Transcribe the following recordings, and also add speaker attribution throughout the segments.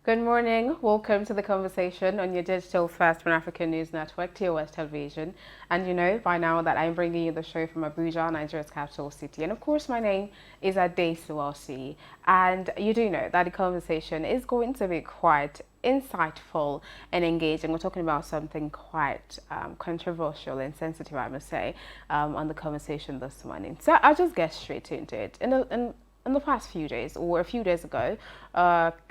Speaker 1: Good morning. Welcome to the conversation on your digital first Pan-African News Network, TOS Television. And you know by now that I'm bringing you the show from Abuja, Nigeria's capital city. And of course, my name is Ade Suwasi. And you do know that the conversation is going to be quite insightful and engaging. We're talking about something quite controversial and sensitive, I must say, on the conversation this morning. So I'll just get straight into it. In the past few days, or a few days ago,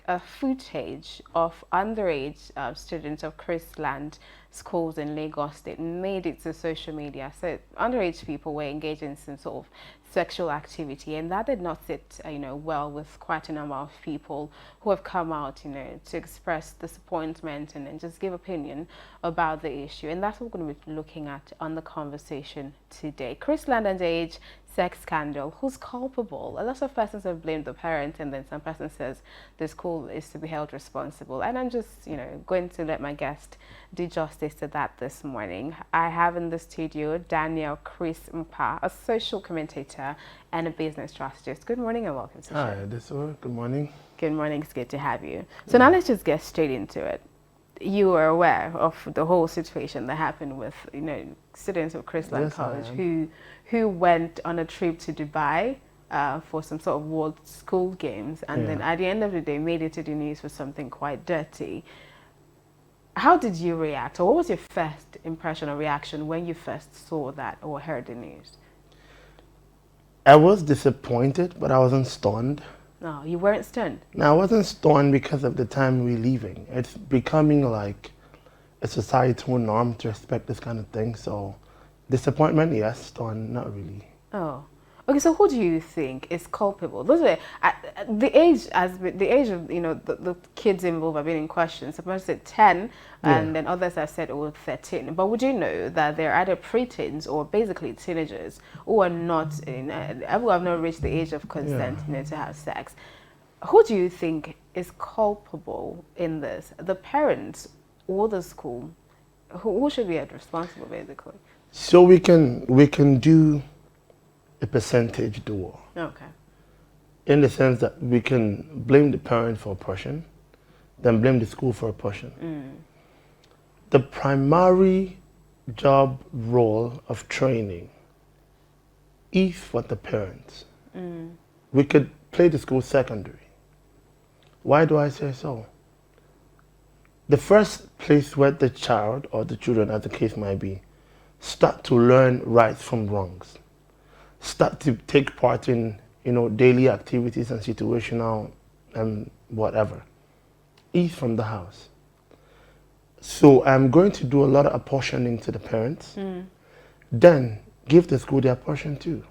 Speaker 1: a footage of underage students of Chrisland schools in Lagos State made it to social media. So underage people were engaging in some sort of sexual activity, and that did not sit, well with quite a number of people who have come out, to express disappointment and then just give opinion about the issue. And that's what we're going to be looking at on the conversation today. Chrisland underage sex scandal. Who's culpable? A lot of persons have blamed the parent, and then some person says the school is to be held responsible. And I'm just, going to let my guest do justice to that this morning. I have in the studio Daniel Chris Mpa, a social commentator and a business strategist. Good morning and welcome to the show.
Speaker 2: Hi, good morning.
Speaker 1: Good morning. It's good to have you. So now let's just get straight into it. You were aware of the whole situation that happened with, students of Chrisland College who went on a trip to Dubai for some sort of World School Games, and then at the end of the day made it to the news for something quite dirty. How did you react, or what was your first impression or reaction when you first saw that or heard the news?
Speaker 2: I was disappointed, but I wasn't stunned.
Speaker 1: No, you weren't stunned?
Speaker 2: No, I wasn't stunned because of the time we're leaving. It's becoming like a societal norm to expect this kind of thing. So disappointment, yes. Stunned, not really.
Speaker 1: Oh. Okay, so who do you think is culpable? Those are the age of the kids involved have been in question. Some said 10, and then others have said 13. But would you know that they're either preteens or basically teenagers who are not who have not reached the age of consent, to have sex? Who do you think is culpable in this? The parents or the school? Who should be held responsible, basically?
Speaker 2: So we can do a percentage duo.
Speaker 1: Okay.
Speaker 2: In the sense that we can blame the parent for a portion, then blame the school for a portion. The primary job role of training is for the parents. We could play the school secondary. Why do I say so? The first place where the child or the children, as the case might be, start to learn rights from wrongs, start to take part in, daily activities and situational and whatever, is from the house. So I'm going to do a lot of apportioning to the parents, then give the school their portion too.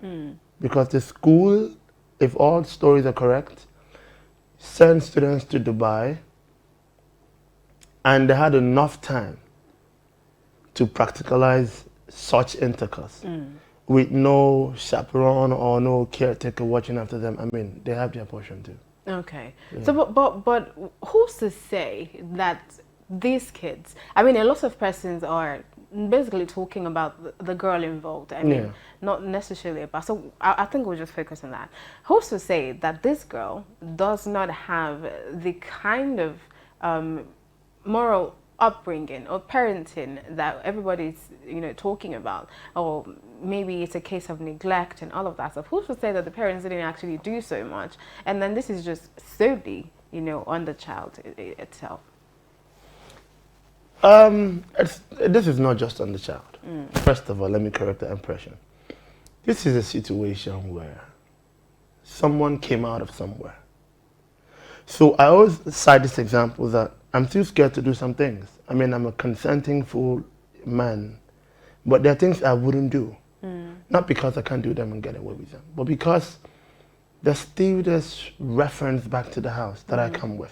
Speaker 2: Because the school, if all stories are correct, send students to Dubai, and they had enough time to practicalize such intercourse. With no chaperone or no caretaker watching after them. I mean, they have their portion too.
Speaker 1: Okay. Yeah. So, but who's to say that these kids, I mean, a lot of persons are basically talking about the girl involved. I mean, not necessarily about, so I think we'll just focus on that. Who's to say that this girl does not have the kind of moral upbringing or parenting that everybody's talking about, or maybe it's a case of neglect and all of that stuff? Who's to say that the parents didn't actually do so much, and then this is just solely on the child itself?
Speaker 2: This is not just on the child. First of all, let me correct the impression. This is a situation where someone came out of somewhere. So I always cite this example that I'm too scared to do some things. I mean, I'm a consenting full man, but there are things I wouldn't do. Not because I can't do them and get away with them, but because there's still this reference back to the house that I come with.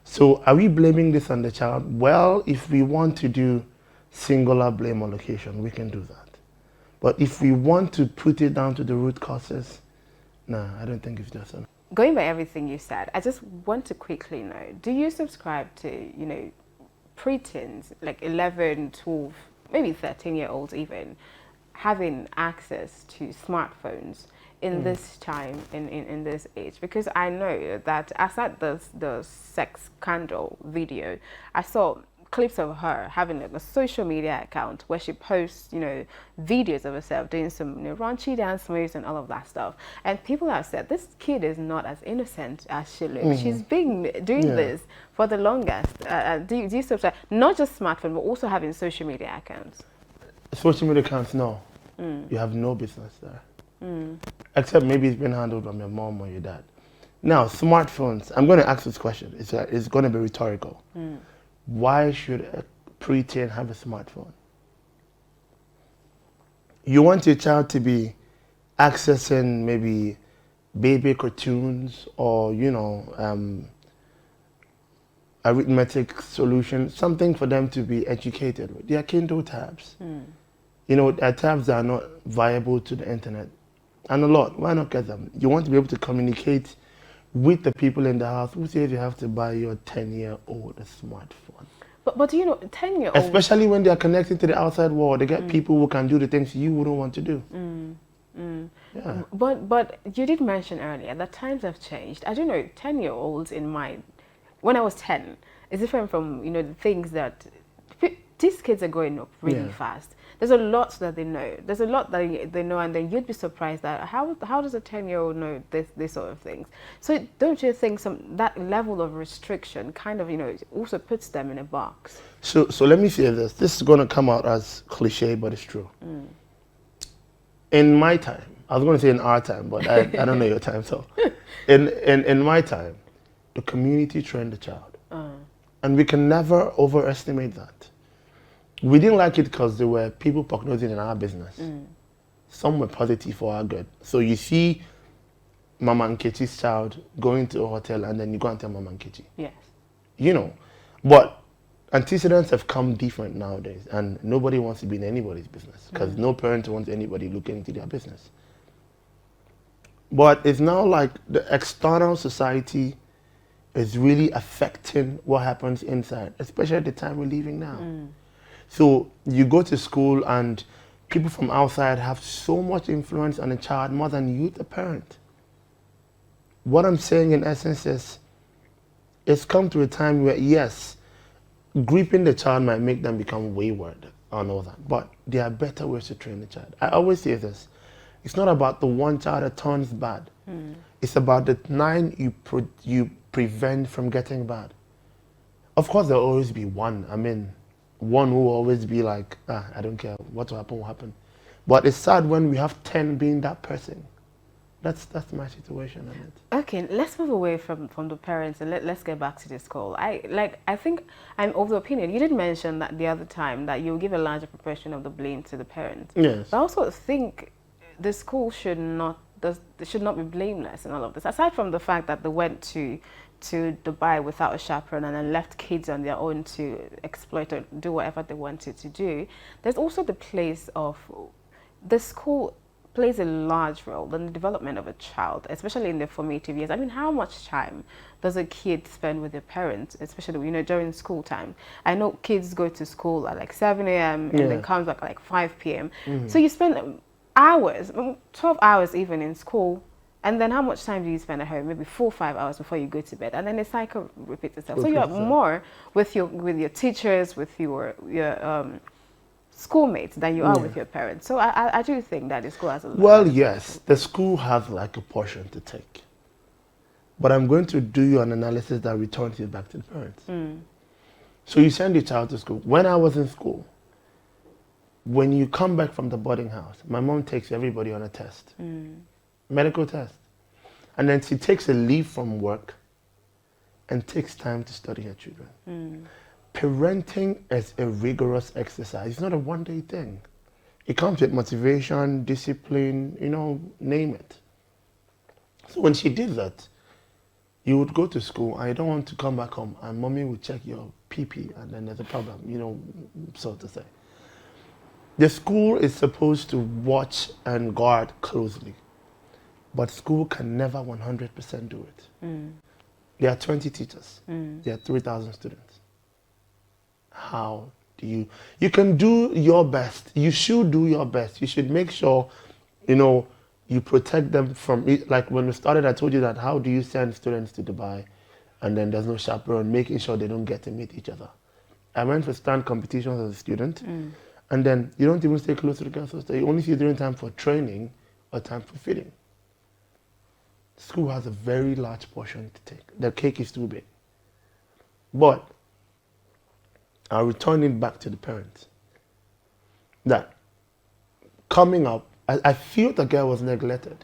Speaker 2: So are we blaming this on the child? Well, if we want to do singular blame or location, we can do that. But if we want to put it down to the root causes, no, I don't think it's just enough.
Speaker 1: Going by everything you said, I just want to quickly know, do you subscribe to, preteens, like 11, 12, maybe 13-year-olds even, having access to smartphones in this time, in this age? Because I know that aside the sex scandal video, I saw clips of her having like a social media account where she posts, videos of herself doing some raunchy dance moves and all of that stuff. And people have said this kid is not as innocent as she looks. She's been doing this for the longest. Do you subscribe? Not just smartphone, but also having social media accounts.
Speaker 2: Social media accounts, no. You have no business there. Except maybe it's been handled by your mom or your dad. Now, smartphones, I'm going to ask this question. It's going to be rhetorical. Why should a preteen have a smartphone? You want your child to be accessing maybe baby cartoons or, arithmetic solutions, something for them to be educated with. They are Kindle tabs. Tabs that are not viable to the internet. And a lot, why not get them? You want to be able to communicate with the people in the house. Who says you have to buy your 10-year-old a smartphone?
Speaker 1: But 10-year-old...
Speaker 2: Especially when they are connected to the outside world, they get people who can do the things you wouldn't want to do. Yeah.
Speaker 1: But you did mention earlier that times have changed. I don't know, 10-year-olds when I was 10, is different from, the things that... These kids are growing up really fast. There's a lot that they know. There's a lot that they know, and then you'd be surprised that how does a 10-year-old know this sort of things? So don't you think that level of restriction kind of also puts them in a box?
Speaker 2: So let me say this. This is going to come out as cliche, but it's true. In my time, I was going to say in our time, but I don't know your time. So in my time, the community trained the child, and we can never overestimate that. We didn't like it because there were people prognosing in our business. Some were positive for our good. So you see Mama Nkechi's child going to a hotel and then you go and tell Mama Nkechi.
Speaker 1: Yes.
Speaker 2: But antecedents have come different nowadays and nobody wants to be in anybody's business because no parent wants anybody looking into their business. But it's now like the external society is really affecting what happens inside, especially at the time we're living now. So you go to school and people from outside have so much influence on a child more than you, the parent. What I'm saying in essence is, it's come to a time where, yes, gripping the child might make them become wayward and all that, but there are better ways to train the child. I always say this, it's not about the one child that turns bad. It's about the 9 you prevent from getting bad. Of course, there'll always be one. One will always be like, I don't care, what will happen, will happen. But it's sad when we have 10 being that person. That's my situation on it.
Speaker 1: Okay, let's move away from the parents and let's get back to the school. I think I'm of the opinion, you did mention that the other time that you'll give a larger proportion of the blame to the parents.
Speaker 2: Yes.
Speaker 1: But I also think the school should not be blameless in all of this. Aside from the fact that they went to Dubai without a chaperone and then left kids on their own to exploit or do whatever they wanted to do, there's also the place of the school plays a large role in the development of a child, especially in their formative years. How much time does a kid spend with their parents, especially during school time? I know kids go to school at like 7 a.m. and then comes back at like 5 p.m. So you spend hours, 12 hours even in school. And then how much time do you spend at home? Maybe 4 or 5 hours before you go to bed. And then the cycle repeats itself. So you're more with your teachers, with your schoolmates than you are with your parents. So I do think that the school has a lot.
Speaker 2: Well, yes, the school has like a portion to take. But I'm going to do you an analysis that returns it back to the parents. So you send your child to school. When I was in school, when you come back from the boarding house, my mom takes everybody on a test. Medical test. And then she takes a leave from work and takes time to study her children. Parenting is a rigorous exercise. It's not a one-day thing. It comes with motivation, discipline, name it. So when she did that, you would go to school and you don't want to come back home and mommy would check your PP and then there's a problem, so to say. The school is supposed to watch and guard closely. But school can never 100% do it. There are 20 teachers. There are 3,000 students. How do you can do your best. You should do your best. You should make sure, You protect them from it. Like when we started, I told you that how do you send students to Dubai and then there's no chaperone, making sure they don't get to meet each other. I went for stand competitions as a student, and then you don't even stay close to the girls' hostel. You only see during time for training or time for feeding. School has a very large portion to take. The cake is too big. But I'll return it back to the parents. That coming up, I feel the girl was neglected.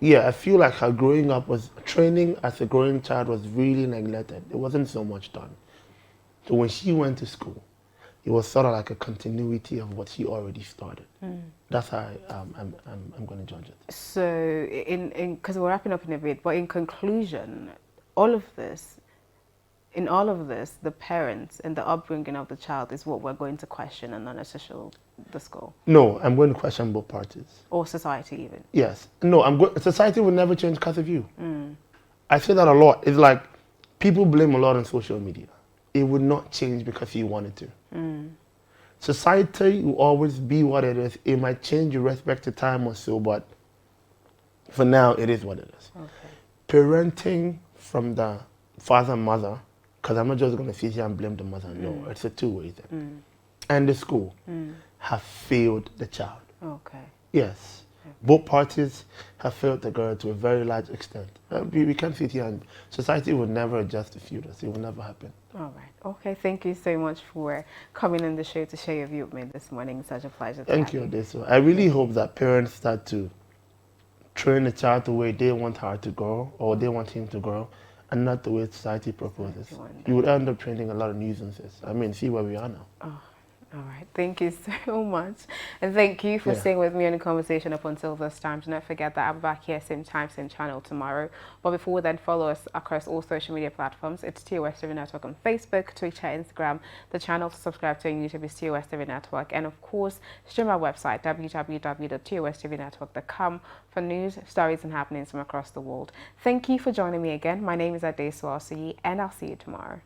Speaker 2: Yeah, I feel like her growing up was, training as a growing child was really neglected. There wasn't so much done. So when she went to school, it was sort of like a continuity of what she already started. That's how I'm going to judge it.
Speaker 1: So, because we're wrapping up in a bit, but in conclusion, all of this, in all of this, the parents and the upbringing of the child is what we're going to question and not necessarily the school.
Speaker 2: No, I'm going to question both parties.
Speaker 1: Or society even.
Speaker 2: Yes. No, society will never change because of you. I say that a lot. It's like people blame a lot on social media. It would not change because you wanted to. Society will always be what it is. It might change with respect to time or so, but for now, it is what it is.
Speaker 1: Okay.
Speaker 2: Parenting from the father and mother, because I'm not just going to sit here and blame the mother. No, it's a two-way thing. And the school have failed the child.
Speaker 1: Okay.
Speaker 2: Yes. Both parties have failed the girl to a very large extent. We can't sit here and society will never adjust to feudals. It will never happen.
Speaker 1: All right. Okay. Thank you so much for coming on the show to share your view with me this morning. Such a pleasure.
Speaker 2: Thank you, Adeso. I really hope that parents start to train a child the way they want her to grow or they want him to grow, and not the way society proposes. You would end up training a lot of nuisances. I mean, see where we are now.
Speaker 1: Oh. All right. Thank you so much. And thank you for staying with me on the conversation up until this time. Do not forget that I'm back here same time, same channel tomorrow. But before then, follow us across all social media platforms. It's TOSTV Network on Facebook, Twitter, Instagram. The channel to subscribe to on YouTube is TOSTV Network. And of course, stream our website, www.tostvnetwork.com for news, stories, and happenings from across the world. Thank you for joining me again. My name is Adeso Osuyi, and I'll see you tomorrow.